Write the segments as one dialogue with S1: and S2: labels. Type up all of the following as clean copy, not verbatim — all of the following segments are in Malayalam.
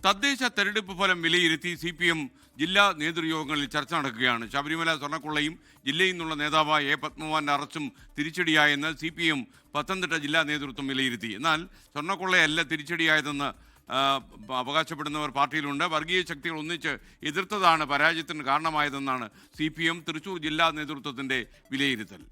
S1: തദ്ദേശ തെരഞ്ഞെടുപ്പ് ഫലം വിലയിരുത്തി CPM ജില്ലാ നേതൃയോഗങ്ങളിൽ ചർച്ച നടക്കുകയാണ്. ശബരിമല സ്വർണ്ണക്കൊള്ളയും ജില്ലയിൽ നിന്നുള്ള നേതാവായ പത്മകുമാറിന്റെ അറസ്റ്റും തിരിച്ചടിയായെന്ന് CPM പത്തനംതിട്ട ജില്ലാ നേതൃത്വം വിലയിരുത്തി. എന്നാൽ സ്വർണ്ണക്കൊള്ളയല്ല തിരിച്ചടിയായതെന്ന് അവകാശപ്പെടുന്നവർ പാർട്ടിയിലുണ്ട്. വർഗീയ ശക്തികൾ ഒന്നിച്ച് എതിർത്തതാണ് പരാജയത്തിന് കാരണമായതെന്നാണ് CPM തൃശൂർ ജില്ലാ നേതൃത്വത്തിന്റെ വിലയിരുത്തൽ.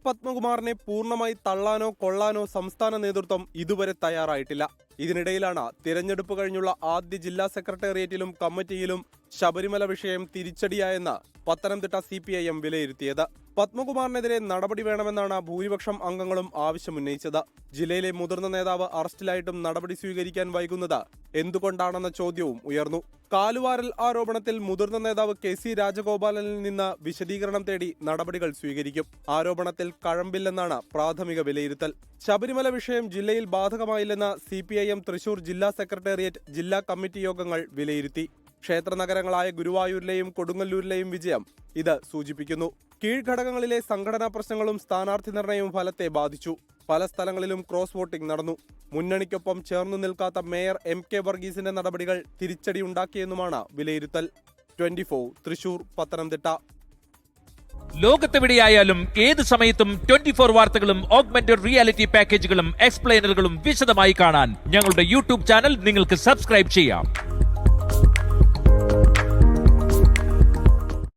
S2: പത്മകുമാറിനെ പൂർണ്ണമായി തള്ളാനോ കൊള്ളാനോ സംസ്ഥാന നേതൃത്വം ഇതുവരെ തയ്യാറായിട്ടില്ല. ഇതിനിടയിലാണ് തിരഞ്ഞെടുപ്പ് കഴിഞ്ഞുള്ള ആദ്യ ജില്ലാ സെക്രട്ടേറിയറ്റിലും കമ്മിറ്റിയിലും ശബരിമല വിഷയം തിരിച്ചടിയായെന്ന് പത്തനംതിട്ട CPIM വിലയിരുത്തിയത്. പത്മകുമാറിനെതിരെ നടപടി വേണമെന്നാണ് ഭൂരിപക്ഷം അംഗങ്ങളും ആവശ്യമുന്നയിച്ചത്. ജില്ലയിലെ മുതിർന്ന നേതാവ് അറസ്റ്റിലായിട്ടും നടപടി സ്വീകരിക്കാൻ വൈകുന്നത് എന്തുകൊണ്ടാണെന്ന ചോദ്യവും ഉയർന്നു. കാലുവാരൽ ആരോപണത്തിൽ മുതിർന്ന നേതാവ് KC രാജഗോപാലനിൽ നിന്ന് വിശദീകരണം തേടി നടപടികൾ സ്വീകരിക്കും. ആരോപണത്തിൽ കഴമ്പില്ലെന്നാണ് പ്രാഥമിക വിലയിരുത്തൽ. ശബരിമല വിഷയം ജില്ലയിൽ ബാധകമായില്ലെന്ന് CPIM തൃശൂർ ജില്ലാ സെക്രട്ടേറിയറ്റ് ജില്ലാ കമ്മിറ്റി യോഗങ്ങൾ വിലയിരുത്തി. ക്ഷേത്ര നഗരങ്ങളായ ഗുരുവായൂരിലെയും കൊടുങ്ങല്ലൂരിലെയും വിജയം ഇത് സൂചിപ്പിക്കുന്നു. കീഴ്ഘടകങ്ങളിലെ സംഘടനാ പ്രശ്നങ്ങളും സ്ഥാനാർത്ഥി നിർണയവും ഫലത്തെ ബാധിച്ചു. പല സ്ഥലങ്ങളിലും ക്രോസ് വോട്ടിംഗ് നടന്നു. മുന്നണിക്കൊപ്പം ചേർന്നു നിൽക്കാത്ത മേയർ MK വർഗീസിന്റെ നടപടികൾ തിരിച്ചടിയുണ്ടാക്കിയെന്നുമാണ് വിലയിരുത്തൽ. 24 തൃശൂർ, പത്തനംതിട്ട.
S3: ലോകത്തെവിടെയായാലും ഏത് സമയത്തും 24 വാർത്തകളും ഓഗ്മെന്റഡ് റിയാലിറ്റി പാക്കേജുകളും എക്സ്പ്ലെയിനറുകളും വിശദമായി കാണാൻ ഞങ്ങളുടെ YouTube ചാനൽ നിങ്ങൾക്ക് സബ്സ്ക്രൈബ് ചെയ്യാം.